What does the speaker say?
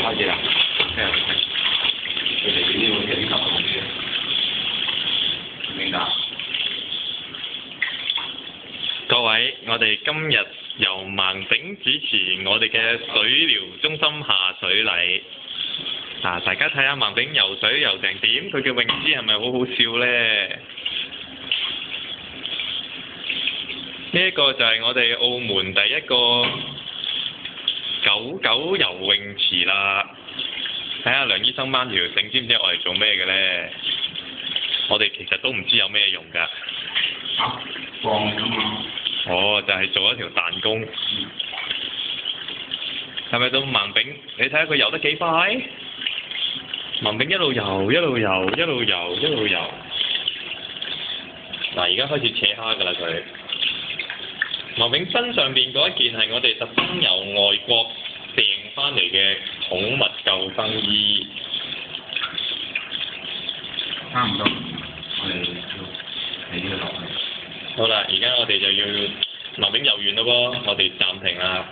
開始啦，聽日佢哋呢個幾十號嘅，明白？各位，我哋今日由盲炳主持我哋嘅水療中心下水禮。大家睇下盲炳游水游成點，佢嘅泳姿係咪好好笑呢？呢一個就係我哋澳門第一個狗游泳池啦。睇下梁醫生掹條繩，知唔知我哋做咩嘅呢？我哋其實都唔知有咩用㗎。放㗎嘛。哦，就係做一條彈弓。係咪到盲炳？你睇下佢游得幾快？盲炳一路游，一路游，一路游，一路游。嗱，而家開始扯蝦㗎啦佢。盲炳身上邊嗰一件係我哋特登由外國訂翻嚟嘅寵物救生衣。差唔多，我哋要睇呢個落去。好啦，而家我哋就要盲炳游完咯噃，我哋暫停啦。